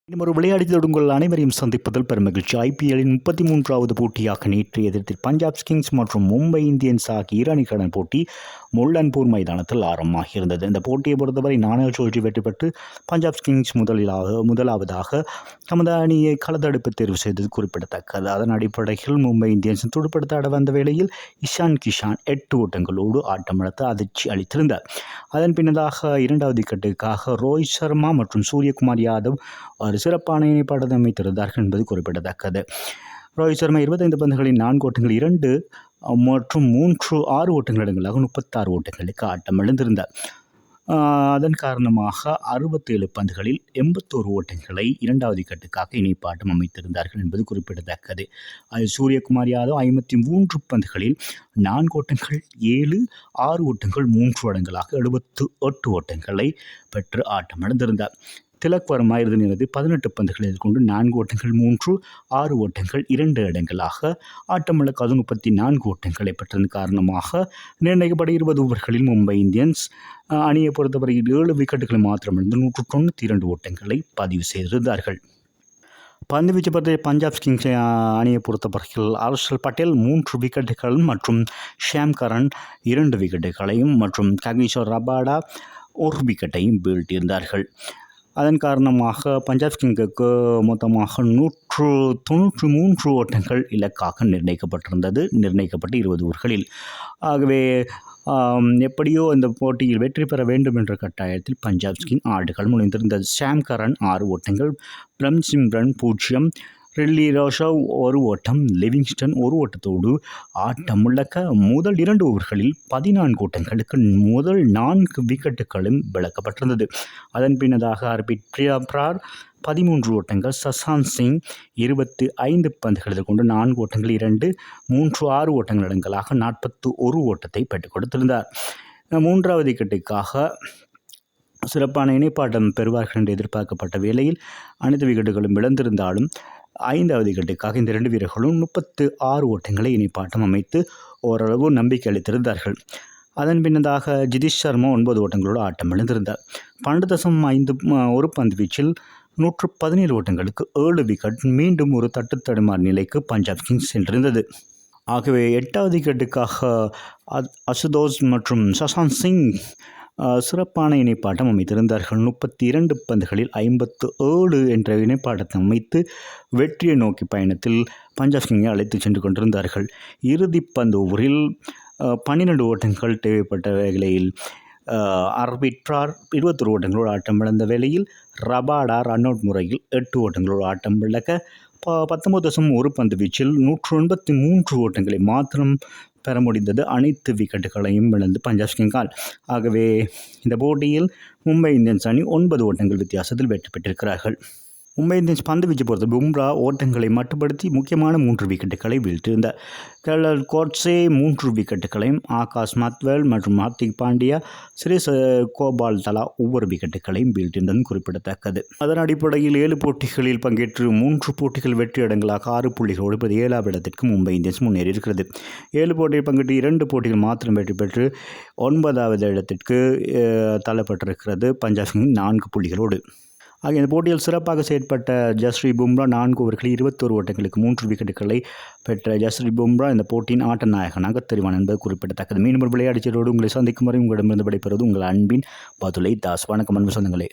இன்னும் ஒரு விளையாட்டு உங்கள் அனைவரையும் சந்திப்பதில் பெருமகிழ்ச்சி. ஐபிஎல்லின் 33வது போட்டியாக நேற்று எதிர்த்து பஞ்சாப் கிங்ஸ் மற்றும் மும்பை இந்தியன்ஸ் ஆகிய இரு அணிகளுடன் போட்டி முல்லன்பூர் மைதானத்தில் ஆரம்பமாகியிருந்தது. இந்த போட்டியை பொறுத்தவரை நாணல் சுழற்சி வெற்றி பெற்று பஞ்சாப் கிங்ஸ் முதலாவதாக தமது அணியை களத்தடுப்பு தேர்வு செய்தது குறிப்பிடத்தக்கது. அதன் அடிப்படையில் மும்பை இந்தியன்ஸ் துடுப்படுத்த ஆட வந்த வேளையில் இஷான் கிஷான் 8 ஓட்டங்களோடு ஆட்டமிழந்து அதிர்ச்சி அளித்திருந்தார். அதன் பின்னதாக இரண்டாவது விக்கெட்டுக்காக ரோஹித் சர்மா மற்றும் சூரியகுமார் யாதவ் ஒரு சிறப்பான இணைப்பாட்டத்தை அமைத்திருந்தார்கள் என்பது குறிப்பிடத்தக்கது. ரோஹித் சர்மா 25 பந்துகளில் 4 ஓட்டங்கள் 2 மற்றும் 6 ஓட்டங்கள் அடங்கலாக 36 ஓட்டங்களுக்கு ஆட்டம் இழந்திருந்தார். அதன் காரணமாக 67 பந்துகளில் 81 ஓட்டங்களை இரண்டாவது விக்கெட்டுக்காக இணைப்பாட்டம் அமைத்திருந்தார்கள் என்பது குறிப்பிடத்தக்கது. அது சூரியகுமார் யாதவ் 53 பந்துகளில் 4 ஓட்டங்கள் 7, 6 ஓட்டங்கள் 3 அடங்கலாக 78 ஓட்டங்களை பெற்று ஆட்டம் இழந்திருந்தார். திலக் வர்மா இறுதி நேரத்தில் 18 பந்துகளை எதிர்கொண்டு 4 ஓட்டங்கள் 3, 6 ஓட்டங்கள் 2 இடங்களாக ஆட்டமிழக்க 34 ஓட்டங்களை பெற்றதன் காரணமாக நிர்ணயிக்கப்பட்ட 20 ஓவர்களில் மும்பை இந்தியன்ஸ் அணியை பொறுத்தவரையில் 7 விக்கெட்டுகளை மாத்திரமிழந்து 192 ஓட்டங்களை பதிவு செய்திருந்தார்கள். பந்து வீச்சு பொறுத்த பஞ்சாப் கிங்ஸ் அணியை பொறுத்தவரையில் ஹர்ஷல் பட்டேல் 3 விக்கெட்டுகள் மற்றும் ஷாம் கரன் 2 விக்கெட்டுகளையும் மற்றும் ககிசோர் ரபாடா 1 விக்கெட்டையும் வீழ்த்தியிருந்தார்கள். அதன் காரணமாக பஞ்சாப் கிங்ஸுக்கு மொத்தமாக 193 ஓட்டங்கள் இலக்காக நிர்ணயிக்கப்பட்ட 20 ஓவர்களில். ஆகவே எப்படியோ இந்த போட்டியில் வெற்றி பெற வேண்டும் என்ற கட்டாயத்தில் பஞ்சாப் கிங்ஸ் ஆடுகள் முனைந்திருந்தது. ஷாம் கரன் 6 ஓட்டங்கள், பிரம்சிம்ரன் 0, ரெல்லி ரோஷவ் 1 ஓட்டம், லிவிங்ஸ்டன் 1 ஓட்டத்தோடு ஆட்டம் முழக்க முதல் 2 ஓவர்களில் 14 ஓட்டங்களுக்கு முதல் 4 விக்கெட்டுகளும் விளக்கப்பட்டிருந்தது. அதன் பின்னதாக ஹர்பிட் பிரார் 13 ஓட்டங்கள், சசாந்த் சிங் 25 பந்துகளை கொண்டு 4 ஓட்டங்கள் 2, 3, 6 ஓட்டங்கள் அடங்கலாக 41 ஓட்டத்தை பெற்றுக் கொடுத்திருந்தார். மூன்றாவது விக்கெட்டுக்காக சிறப்பான இணைப்பாட்டம் பெறுவார்கள் என்று எதிர்பார்க்கப்பட்ட வேளையில் அனைத்து விக்கெட்டுகளும் இழந்திருந்தாலும் 5வது விக்கெட்டுக்காக இந்த 2 வீரர்களும் 36 ஓட்டங்களை இணைப்பாட்டம் அமைத்து ஓரளவு நம்பிக்கை அளித்திருந்தார்கள். அதன் பின்னதாக ஜிதிஷ் சர்மா 9 ஓட்டங்களோடு ஆட்டம் இழந்திருந்தார். 12.1 பந்து வீச்சில் 117 ஓட்டங்களுக்கு 7 விக்கெட் மீண்டும் ஒரு தட்டுத்தடுமாறு நிலைக்கு பஞ்சாப் கிங்ஸ் சென்றிருந்தது. ஆகவே 8வது விக்கெட்டுக்காக அசுதோஷ் மற்றும் சசாந்த் சிங் சிறப்பான இணைப்பாட்டம் அமைத்திருந்தார்கள். 32 பந்துகளில் 57 என்ற இணைப்பாட்டத்தை அமைத்து வெற்றியை நோக்கி பயணத்தில் பஞ்சாப் கிங்கை அழைத்து சென்று கொண்டிருந்தார்கள். இறுதி பந்து ஓவரில் 12 ஓட்டங்கள் தேவைப்பட்ட வேளையில் ஹர்பிட் பிரார் 21 ஓட்டங்களோடு ஆட்டம் இழந்த வேளையில் ரபாடா ரன் அவுட் முறையில் 8 ஓட்டங்களோடு ஆட்டம் இழக்க 19.1 பந்து வீச்சில் 183 ஓட்டங்களை மாத்திரம் பெற முடிந்தது. அனைத்து விக்கெட்டுகளையும் இழந்து பஞ்சாப் கிங்ஸால். ஆகவே இந்த போட்டியில் மும்பை இந்தியன்ஸ் அணி 9 ஓட்டங்கள் வித்தியாசத்தில் வெற்றி பெற்றிருக்கிறார்கள். மும்பை இந்தியன்ஸ் பந்து வீச்சு பொறுத்த பும்ரா ஓட்டங்களை மட்டுப்படுத்தி முக்கியமான 3 விக்கெட்டுகளை வீழ்த்தியிருந்தார். கேஎல் கோட்ஸே 3 விக்கெட்டுகளையும், ஆகாஷ் மத்வேல் மற்றும் ஹார்திக் பாண்டியா, சுரேஷ் கோபால் தலா ஒவ்வொரு விக்கெட்டுகளையும் வீழ்த்தியிருந்தது குறிப்பிடத்தக்கது. அதன் அடிப்படையில் 7 போட்டிகளில் பங்கேற்று 3 போட்டிகள் வெற்றி இடங்களாக 6 புள்ளிகளோடு இப்போது 7வது இடத்திற்கு மும்பை இந்தியன்ஸ் முன்னேறி இருக்கிறது. 7 போட்டியில் பங்கேற்று 2 போட்டிகள் மாத்திரம் வெற்றி பெற்று 9வது இடத்திற்கு தள்ளப்பட்டிருக்கிறது பஞ்சாப் கிங்ஸ் 4 புள்ளிகளோடு. ஆகிய இந்த போட்டியில் சிறப்பாக செயற்பட்ட ஜஸ்பிரீத் பும்ரா 4 ஓவர்களில் 21 ஓட்டங்களுக்கு 3 விக்கெட்டுகளை பெற்ற ஜஸ்பிரீத் பும்ரா இந்த போட்டியின் ஆட்ட நாயகனாக தெரிவான் என்பது குறிப்பிடத்தக்கது. மீண்டும் ஒரு விளையாட்டுச்சோடு உங்களை சந்திக்கும் வரை உங்களிடமிருந்து விடைபெறுவது உங்கள் அன்பின் பதுலை தாஸ். வணக்கம் அன்பு சொந்தங்களே.